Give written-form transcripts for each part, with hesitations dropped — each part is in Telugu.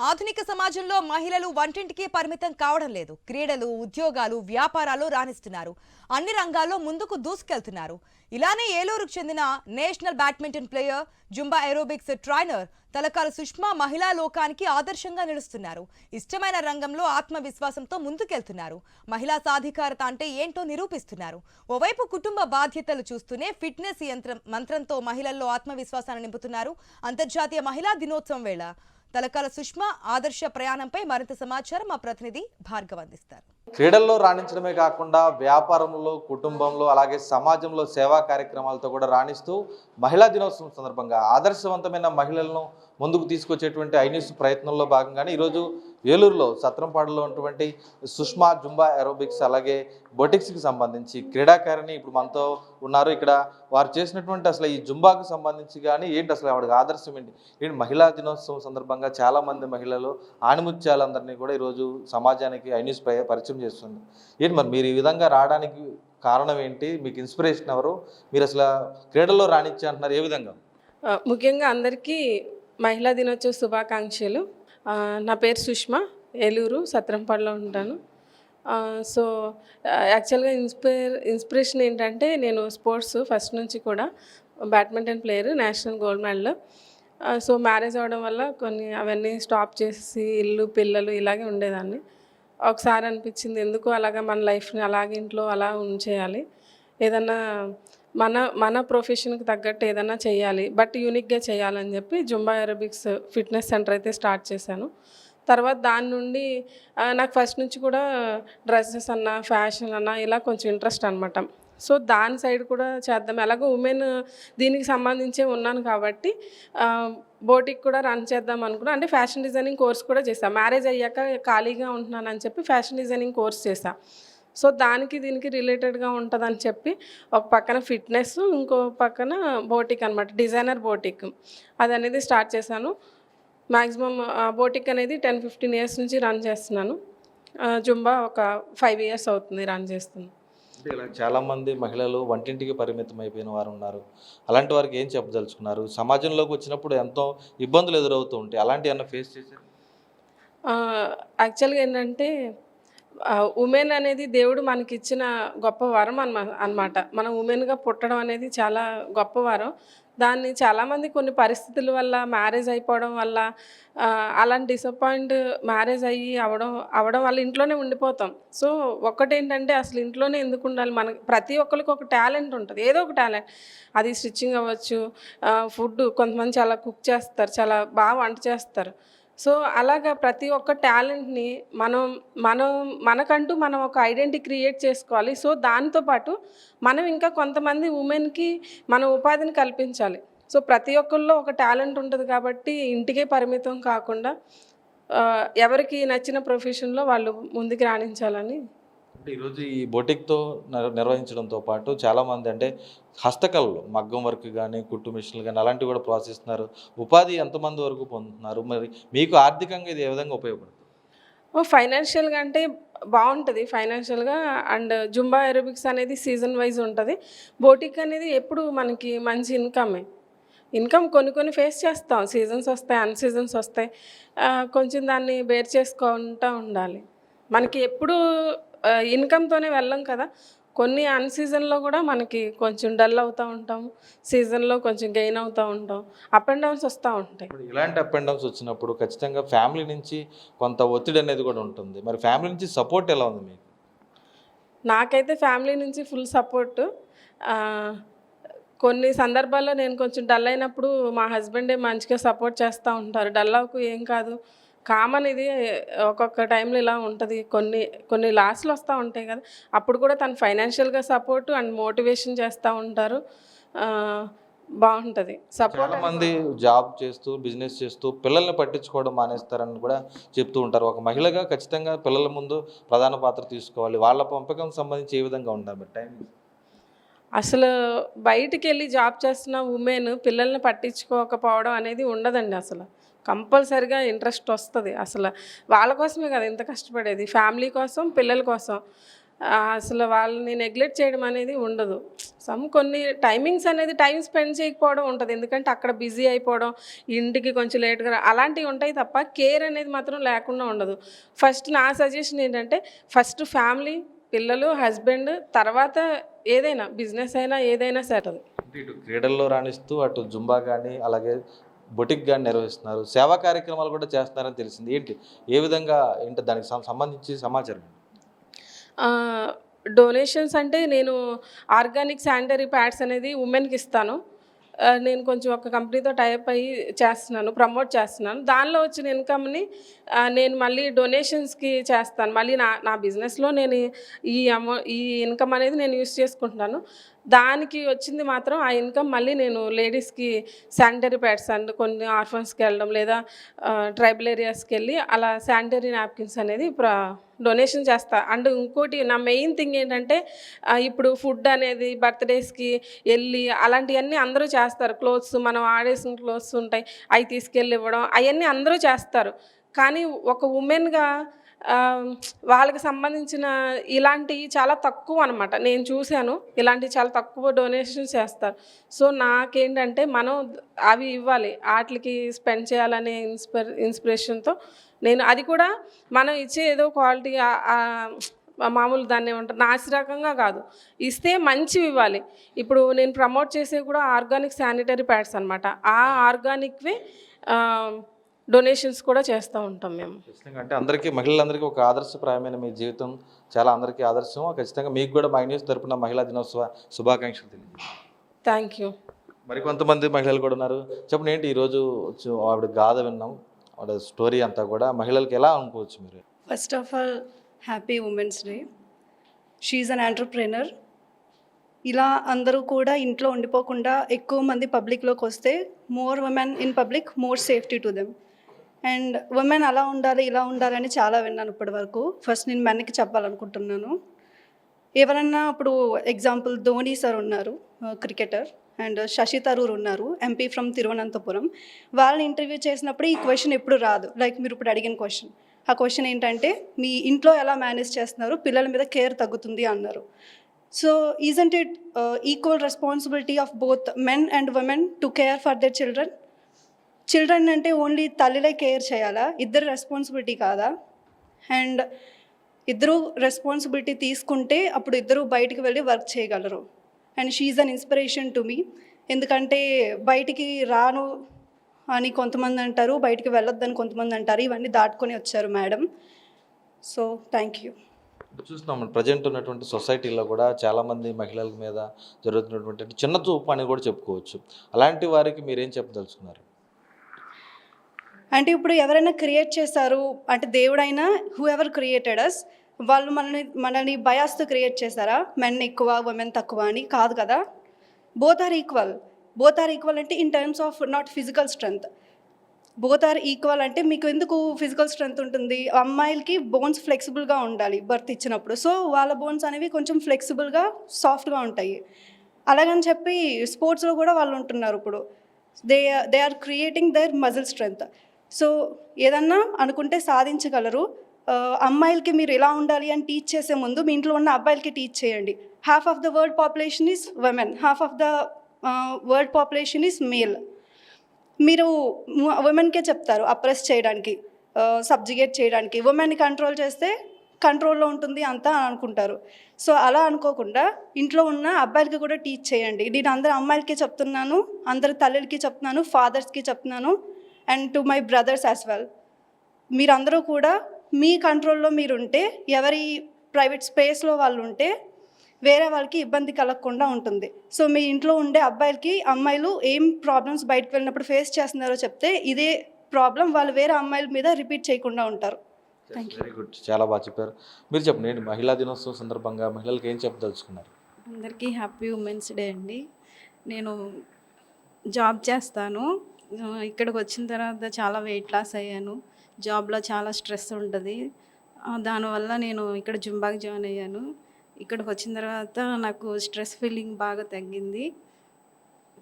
ఆధునిక సమాజంలో మహిళలు వంటింటికి పరిమితం కావడం లేదు. క్రీడలు, ఉద్యోగాలు, వ్యాపారాలు రాణిస్తున్నారు. అన్ని రంగాల్లో ముందుకు దూసుకెళ్తున్నారు. ఇలానే ఏలూరుకు చెందిన national badminton player, Zumba aerobics trainer Talakala Sushma మహిళా లోకానికి ఆదర్శంగా నిలుస్తున్నారు. ఇష్టమైన రంగంలో ఆత్మవిశ్వాసంతో ముందుకెళ్తున్నారు. మహిళా సాధికారత అంటే ఏంటో నిరూపిస్తున్నారు. ఓవైపు కుటుంబ బాధ్యతలు చూస్తూనే ఫిట్నెస్ మంత్రంతో మహిళల్లో ఆత్మవిశ్వాసాన్ని నింపుతున్నారు. అంతర్జాతీయ మహిళా దినోత్సవం వేళ తలకాల సుష్మా ఆదర్శ ప్రయాణంపై మరింత సమాచారం మా ప్రతినిధి భార్గవ్ అందిస్తారు. క్రీడల్లో రాణించడమే కాకుండా వ్యాపారంలో, కుటుంబంలో, అలాగే సమాజంలో సేవా కార్యక్రమాలతో కూడా రాణిస్తూ మహిళా దినోత్సవం సందర్భంగా ఆదర్శవంతమైన మహిళలను ముందుకు తీసుకొచ్చేటువంటి ఐన్యూస్ ప్రయత్నంలో భాగంగానే ఈరోజు ఏలూరులో సత్రంపాడులో ఉన్నటువంటి సుష్మా జుంబా ఏరోబిక్స్ అలాగే బొటిక్స్కి సంబంధించి క్రీడాకారిణి ఇప్పుడు మనతో ఉన్నారు. ఇక్కడ వారు చేసినటువంటి అసలు ఈ జుంబాకు సంబంధించి కానీ ఏంటి అసలు ఆవిడకి ఆదర్శం ఏంటి మహిళా దినోత్సవం సందర్భంగా చాలామంది మహిళలు ఆణిముత్యాలందరినీ కూడా ఈరోజు సమాజానికి ఐన్యూస్ పరిచయం చేస్తుంది. ఏంటి మరి మీరు ఈ విధంగా రావడానికి కారణం ఏంటి? మీకు ఇన్స్పిరేషన్ ఎవరు? మీరు అసలు క్రీడల్లో రాణించి అంటున్నారు, ఏ విధంగా? ముఖ్యంగా అందరికీ మహిళా దినోత్సవ శుభాకాంక్షలు. నా పేరు సుష్మా, ఏలూరు సత్రంపాడులో ఉంటాను. సో యాక్చువల్గా ఇన్స్పిరేషన్ ఏంటంటే, నేను స్పోర్ట్స్ ఫస్ట్ నుంచి కూడా badminton player, national gold medal. So marriage అవ్వడం వల్ల కొన్ని అవన్నీ స్టాప్ చేసి ఇల్లు, పిల్లలు ఇలాగే ఉండేదాన్ని. ఒకసారి అనిపించింది, ఎందుకు అలాగా మన లైఫ్ని అలాగే ఇంట్లో అలా ఉంచేయాలి, ఏదన్నా మన ప్రొఫెషన్కి తగ్గట్టు ఏదైనా చేయాలి, బట్ యూనిక్గా చేయాలని చెప్పి జుంబా ఏరోబిక్స్ ఫిట్నెస్ సెంటర్ అయితే స్టార్ట్ చేశాను. తర్వాత దాని నుండి నాకు ఫస్ట్ నుంచి కూడా డ్రెస్సెస్ అన్నా, ఫ్యాషన్ అన్నా ఇలా కొంచెం ఇంట్రెస్ట్ అనమాట. సో దాని సైడ్ కూడా చేద్దాం, ఎలాగో ఉమెన్ దీనికి సంబంధించే ఉన్నాను కాబట్టి బోటిక్ కూడా రన్ చేద్దాం అనుకున్నా. అంటే ఫ్యాషన్ డిజైనింగ్ కోర్స్ కూడా చేశాను. మ్యారేజ్ అయ్యాక ఖాళీగా ఉంటున్నానని చెప్పి ఫ్యాషన్ డిజైనింగ్ కోర్స్ చేశాను. సో దానికి దీనికి రిలేటెడ్గా ఉంటుందని చెప్పి ఒక పక్కన ఫిట్నెస్, ఇంకో పక్కన బోటిక్ అనమాట, డిజైనర్ బోటిక్ అది అనేది స్టార్ట్ చేశాను. మ్యాక్సిమం బోటిక్ అనేది 10-15 ఇయర్స్ నుంచి రన్ చేస్తున్నాను. జుంబా ఒక 5 ఇయర్స్ అవుతుంది రన్ చేస్తున్నాను. అంటే ఇలా చాలామంది మహిళలు వంటింటికి పరిమితం అయిపోయిన వారు ఉన్నారు. అలాంటి వారికి ఏం చెప్పదలుచుకున్నారు? సమాజంలోకి వచ్చినప్పుడు ఎంతో ఇబ్బందులు ఎదురవుతూ ఉంటాయి, అలాంటివి ఏమన్నా ఫేస్ చేశారు? యాక్చువల్గా ఏంటంటే, ఉమెన్ అనేది దేవుడు మనకిచ్చిన గొప్ప వరం అన్నమాట. మనం ఉమెన్గా పుట్టడం అనేది చాలా గొప్ప వరం. దాన్ని చాలామంది కొన్ని పరిస్థితుల వల్ల, మ్యారేజ్ అయిపోవడం వల్ల, అలాంటి డిసప్పాయింట్ మ్యారేజ్ అవ్వడం వల్ల ఇంట్లోనే ఉండిపోతాం. సో ఒక్కటేంటంటే, అసలు ఇంట్లోనే ఎందుకు ఉండాలి? మనకి ప్రతి ఒక్కరికి ఒక టాలెంట్ ఉంటుంది, ఏదో ఒక టాలెంట్. అది స్టిచ్చింగ్ అవ్వచ్చు, ఫుడ్, కొంతమంది చాలా కుక్ చేస్తారు, చాలా బాగా వంట చేస్తారు. సో అలాగా ప్రతి ఒక్క టాలెంట్ని మనకంటూ మనం ఒక ఐడెంటిటీ క్రియేట్ చేసుకోవాలి. సో దాంతోపాటు మనం ఇంకా కొంతమంది ఉమెన్కి మనం ఉపాధిని కల్పించాలి. సో ప్రతి ఒక్కరిలో ఒక టాలెంట్ ఉంటుంది కాబట్టి ఇంటికే పరిమితం కాకుండా ఎవరికి నచ్చిన ప్రొఫెషన్లో వాళ్ళు ముందుకు రాణించాలని. అంటే ఈరోజు ఈ బొటిక్తో నిర్వహించడంతో పాటు చాలామంది అంటే హస్తకళలు, మగ్గం వర్క్ కానీ, కుట్టు మిషన్లు కానీ అలాంటివి కూడా ప్రోత్సహిస్తున్నారు. ఉపాధి ఎంతమంది వరకు పొందుతున్నారు? మరి మీకు ఆర్థికంగా ఇది ఏ విధంగా ఉపయోగపడుతుంది? ఫైనాన్షియల్గా అంటే బాగుంటుంది ఫైనాన్షియల్గా. అండ్ జుంబా ఏరోబిక్స్ అనేది సీజన్ వైజ్ ఉంటుంది. బోటిక్ అనేది ఎప్పుడు మనకి మంచి ఇన్కమ్ కొన్ని ఫేస్ చేస్తాం. సీజన్స్ వస్తాయి, అన్ సీజన్స్ వస్తాయి. కొంచెం దాన్ని బేర్ చేసుకుంటూ ఉండాలి. మనకి ఎప్పుడు ఇన్కమ్తోనే వెళ్ళం కదా. కొన్ని అన్ సీజన్లో కూడా మనకి కొంచెం డల్ అవుతూ ఉంటాం, సీజన్లో కొంచెం గెయిన్ అవుతూ ఉంటాం, అప్ అండ్ డౌన్స్ వస్తూ ఉంటాయి. ఇలాంటి అప్ అండ్ డౌన్స్ వచ్చినప్పుడు ఖచ్చితంగా ఫ్యామిలీ నుంచి కొంత ఒత్తిడి అనేది కూడా ఉంటుంది. మరి ఫ్యామిలీ నుంచి సపోర్ట్ ఎలా ఉంది మీకు? నాకైతే ఫ్యామిలీ నుంచి ఫుల్ సపోర్టు. కొన్ని సందర్భాల్లో నేను కొంచెం డల్ అయినప్పుడు మా హస్బెండే మంచిగా సపోర్ట్ చేస్తూ ఉంటారు. డల్ అవ్వకు, ఏం కాదు, కామన్, ఇది ఒక్కొక్క టైంలో ఇలా ఉంటుంది, కొన్ని లాస్లు వస్తూ ఉంటాయి కదా. అప్పుడు కూడా తను ఫైనాన్షియల్గా సపోర్టు అండ్ మోటివేషన్ చేస్తూ ఉంటారు. బాగుంటుంది సపోర్ట్. చాలామంది జాబ్ చేస్తూ, బిజినెస్ చేస్తూ పిల్లల్ని పట్టించుకోవడం మానేస్తారని కూడా చెప్తూ ఉంటారు. ఒక మహిళగా ఖచ్చితంగా పిల్లల ముందు ప్రధాన పాత్ర తీసుకోవాలి. వాళ్ళ పెంపకం సంబంధించి ఏ విధంగా ఉండాలి టైం? అసలు బయటికి వెళ్ళి జాబ్ చేస్తున్న ఉమెన్ పిల్లల్ని పట్టించుకోకపోవడం అనేది ఉండదండి. అసలు కంపల్సరిగా ఇంట్రెస్ట్ వస్తుంది. అసలు వాళ్ళ కోసమే కదా ఇంత కష్టపడేది, ఫ్యామిలీ కోసం, పిల్లల కోసం. అసలు వాళ్ళని నెగ్లెక్ట్ చేయడం అనేది ఉండదు. కొన్ని టైమింగ్స్ అనేది టైం స్పెండ్ చేయకపోవడం ఉంటుంది. ఎందుకంటే అక్కడ బిజీ అయిపోవడం, ఇంటికి కొంచెం లేట్గా అలాంటివి ఉంటాయి తప్ప కేర్ అనేది మాత్రం లేకుండా ఉండదు. ఫస్ట్ నా సజెషన్ ఏంటంటే ఫస్ట్ ఫ్యామిలీ, పిల్లలు, హస్బెండ్, తర్వాత ఏదైనా బిజినెస్ అయినా ఏదైనా సరే. అంటే ఇటు క్రీడల్లో రాణిస్తూ అటు జుంబా కానీ అలాగే బొటిక్ కానీ నిర్వహిస్తున్నారు, సేవా కార్యక్రమాలు కూడా చేస్తున్నారని తెలిసింది. ఏంటి ఏ విధంగా ఏంటి దానికి సంబంధించి సమాచారం? డొనేషన్స్ అంటే నేను ఆర్గానిక్ శానిటరీ ప్యాడ్స్ అనేది ఉమెన్కి ఇస్తాను. నేను కొంచెం ఒక కంపెనీతో టైప్ అయ్యి చేస్తున్నాను, ప్రమోట్ చేస్తున్నాను. దానిలో వచ్చిన ఇన్కమ్ని నేను మళ్ళీ డొనేషన్స్కి చేస్తాను. మళ్ళీ నా బిజినెస్లో నేను ఈ ఇన్కమ్ అనేది నేను యూస్ చేసుకుంటున్నాను. దానికి వచ్చింది మాత్రం ఆ ఇన్కమ్ మళ్ళీ నేను లేడీస్కి శానిటరీ ప్యాడ్స్ అండ్ కొన్ని ఆర్ఫన్స్కి వెళ్ళడం లేదా ట్రైబల్ ఏరియాస్కి వెళ్ళి అలా శానిటరీ నాప్కిన్స్ అనేది డొనేషన్ చేస్తా. అండ్ ఇంకోటి నా మెయిన్ థింగ్ ఏంటంటే ఇప్పుడు ఫుడ్ అనేది బర్త్డేస్కి వెళ్ళి అలాంటివన్నీ అందరూ చేస్తారు. క్లోత్స్ మనం ఆడేసిన క్లోత్స్ ఉంటాయి, అవి తీసుకెళ్ళి ఇవ్వడం అవన్నీ అందరూ చేస్తారు. కానీ ఒక ఉమెన్గా వాళ్ళకి సంబంధించిన ఇలాంటివి చాలా తక్కువ అనమాట. నేను చూశాను ఇలాంటివి చాలా తక్కువ డొనేషన్స్ చేస్తారు. సో నాకేంటంటే మనం అవి ఇవ్వాలి, వాటికి స్పెండ్ చేయాలనే ఇన్స్పిరేషన్తో నేను అది కూడా మనం ఇచ్చే ఏదో క్వాలిటీ మామూలు దాన్ని ఏమంటారు నాసిరకంగా కాదు, ఇస్తే మంచివి ఇవ్వాలి. ఇప్పుడు నేను ప్రమోట్ చేసేవి కూడా ఆర్గానిక్ శానిటరీ ప్యాడ్స్ అనమాట. ఆ ఆర్గానిక్వే డొనేషన్స్ కూడా చేస్తూ ఉంటాం మేము. ఖచ్చితంగా అంటే అందరికీ మహిళలందరికీ ఒక ఆదర్శప్రాయమైన మీ జీవితం చాలా అందరికీ ఆదర్శం. ఖచ్చితంగా మీకు కూడా మై న్యూస్ తరపున మహిళా దినోత్సవ శుభాకాంక్షలు తెలియదు. Thank you. మరి కొంతమంది మహిళలు కూడా ఉన్నారు. చెప్పండి ఏంటి ఈరోజు ఆవిడ గాథ విన్నాం, ఆవిడ స్టోరీ అంతా కూడా మహిళలకు ఎలా అనుకోవచ్చు మీరు? First of all happy women's day. She is an entrepreneur. ఇలా అందరూ కూడా ఇంట్లో ఉండిపోకుండా ఎక్కువ మంది పబ్లిక్లోకి వస్తే more women in public, more safety to them. And women అలా ఉండాలి ఇలా ఉండాలని చాలా విన్నాను ఇప్పటి వరకు. ఫస్ట్ నేను మెన్కి చెప్పాలనుకుంటున్నాను. ఎవరన్నా ఇప్పుడు ఎగ్జాంపుల్ ధోని సార్ ఉన్నారు, క్రికెటర్, అండ్ శశి తరూర్ ఉన్నారు, ఎంపీ ఫ్రమ్ తిరువనంతపురం. వాళ్ళని ఇంటర్వ్యూ చేసినప్పుడు ఈ క్వశ్చన్ ఎప్పుడు రాదు. లైక్ మీరు ఇప్పుడు అడిగిన క్వశ్చన్, ఆ క్వశ్చన్ ఏంటంటే మీ ఇంట్లో ఎలా మేనేజ్ చేస్తున్నారు, పిల్లల మీద కేర్ తగ్గుతుంది అన్నారు. So isn't it equal responsibility of both men and women to care for their children? Children అంటే ఓన్లీ తల్లిలే కేర్ చేయాలా? ఇద్దరు రెస్పాన్సిబిలిటీ కాదా? అండ్ ఇద్దరు రెస్పాన్సిబిలిటీ తీసుకుంటే అప్పుడు ఇద్దరు బయటికి వెళ్ళి వర్క్ చేయగలరు. And she is an inspiration to me. ఎందుకంటే బయటికి రాను అని కొంతమంది అంటారు, బయటికి వెళ్ళొద్దని కొంతమంది అంటారు. ఇవన్నీ దాటుకొని వచ్చారు మేడం. So thank you. చూస్తున్నాం ప్రజెంట్ ఉన్నటువంటి సొసైటీలో కూడా చాలామంది మహిళల మీద జరుగుతున్నటువంటి చిన్న చూపు అని కూడా చెప్పుకోవచ్చు. అలాంటి వారికి మీరేం చెప్పదలుచుకున్నారు? అంటే ఇప్పుడు ఎవరైనా క్రియేట్ చేశారు అంటే దేవుడైనా హూ ఎవర్ క్రియేటెడ్ అస్, వాళ్ళు మనల్ని బయాస్తో క్రియేట్ చేశారా? మెన్ ఎక్కువ ఉమెన్ తక్కువ అని కాదు కదా. Both are equal. Both are equal అంటే in terms of not physical strength. Both are equal అంటే మీకు ఎందుకు ఫిజికల్ స్ట్రెంగ్త్ ఉంటుంది? అమ్మాయిలకి బోన్స్ ఫ్లెక్సిబుల్గా ఉండాలి బర్త్ ఇచ్చినప్పుడు. సో వాళ్ళ బోన్స్ అనేవి కొంచెం ఫ్లెక్సిబుల్గా సాఫ్ట్గా ఉంటాయి. అలాగని చెప్పి స్పోర్ట్స్లో కూడా వాళ్ళు ఉంటున్నారు. ఇప్పుడు they are creating their muscle strength. So ఏదన్నా అనుకుంటే సాధించగలరు. అమ్మాయిలకి మీరు ఎలా ఉండాలి అని టీచ్ చేసే ముందు మీ ఇంట్లో ఉన్న అబ్బాయిలకి టీచ్ చేయండి. Half of the world population is women, half of the world population is male. మీరు ఉమెన్కే చెప్తారు అప్రెస్ చేయడానికి, సబ్జిగేట్ చేయడానికి. ఉమెన్ని కంట్రోల్ చేస్తే కంట్రోల్లో ఉంటుంది అంతా అనుకుంటారు. సో అలా అనుకోకుండా ఇంట్లో ఉన్న అబ్బాయిలకి కూడా టీచ్ చేయండి. నేను అందరు అమ్మాయిలకి చెప్తున్నాను, అందరు తల్లులకి చెప్తున్నాను, ఫాదర్స్కి చెప్తున్నాను, and to my brothers as well. మీరందరూ కూడా మీ కంట్రోల్లో మీరుంటే, ఎవరి ప్రైవేట్ స్పేస్లో వాళ్ళు ఉంటే వేరే వాళ్ళకి ఇబ్బంది కలగకుండా ఉంటుంది. సో మీ ఇంట్లో ఉండే అబ్బాయిలకి అమ్మాయిలు ఏం ప్రాబ్లమ్స్ బయటకు వెళ్ళినప్పుడు ఫేస్ చేస్తున్నారో చెప్తే ఇదే ప్రాబ్లం వాళ్ళు వేరే అమ్మాయిల మీద రిపీట్ చేయకుండా ఉంటారు. వెరీ గుడ్, చాలా బాగా చెప్పారు. మీరు చెప్పండి మహిళా దినోత్సవం సందర్భంగా మహిళలకు ఏం చెప్పదలుచుకున్నారు? అందరికీ హ్యాపీ ఉమెన్స్ డే అండి. నేను జాబ్ చేస్తాను. ఇక్కడికి వచ్చిన తర్వాత చాలా వెయిట్ లాస్ అయ్యాను. జాబ్లో చాలా స్ట్రెస్ ఉంటుంది. దానివల్ల నేను ఇక్కడ జుంబాకి జాయిన్ అయ్యాను. ఇక్కడికి వచ్చిన తర్వాత నాకు స్ట్రెస్ ఫీలింగ్ బాగా తగ్గింది.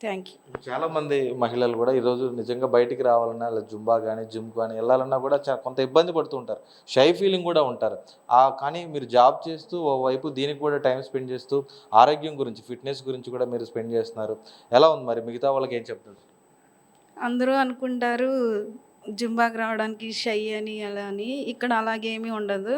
Thank you. చాలా మంది మహిళలు కూడా ఈరోజు నిజంగా బయటికి రావాలన్నా లేదా జుంబా కానీ జిమ్ కానీ వెళ్ళాలన్నా కూడా కొంత ఇబ్బంది పడుతూ ఉంటారు, షై ఫీలింగ్ కూడా ఉంటారు. కానీ మీరు జాబ్ చేస్తూ ఓవైపు దీనికి కూడా టైం స్పెండ్ చేస్తూ ఆరోగ్యం గురించి ఫిట్నెస్ గురించి కూడా మీరు స్పెండ్ చేస్తున్నారు. ఎలా ఉంది మరి, మిగతా వాళ్ళకి ఏం చెప్తారు? అందరూ అనుకుంటారు జుంబాకి రావడానికి షై అని అలా అని. ఇక్కడ అలాగేమీ ఉండదు.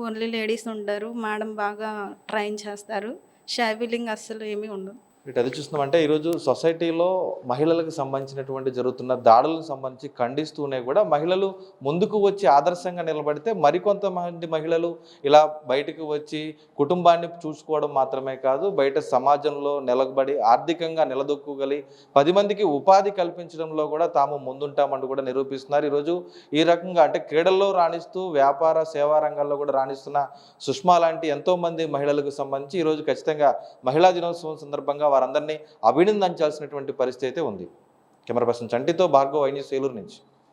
ఓన్లీ లేడీస్ ఉంటారు. మేడం బాగా ట్రైన్ చేస్తారు. షై ఫీలింగ్ అస్సలు ఏమీ ఉండదు. ఇటు అది చూస్తున్నామంటే ఈరోజు సొసైటీలో మహిళలకు సంబంధించినటువంటి జరుగుతున్న దాడులకు సంబంధించి ఖండిస్తూనే కూడా మహిళలు ముందుకు వచ్చి ఆదర్శంగా నిలబడితే మరికొంతమంది మహిళలు ఇలా బయటకు వచ్చి కుటుంబాన్ని చూసుకోవడం మాత్రమే కాదు, బయట సమాజంలో నిలబడి ఆర్థికంగా నిలదొక్కుగలి 10 మందికి ఉపాధి కల్పించడంలో కూడా తాము ముందుంటామంటూ కూడా నిరూపిస్తున్నారు. ఈరోజు ఈ రకంగా అంటే క్రీడల్లో రాణిస్తూ వ్యాపార సేవా రంగాల్లో కూడా రాణిస్తున్న సుష్మా లాంటి ఎంతోమంది మహిళలకు సంబంధించి ఈరోజు ఖచ్చితంగా మహిళా దినోత్సవం సందర్భంగా వారందరినీ అభినందించాల్సినటువంటి పరిస్థితి అయితే ఉంది. కెమెరా పర్సన్ చంటితో భార్గవ్, ఐ న్యూస్, ఏలూరు నుంచి.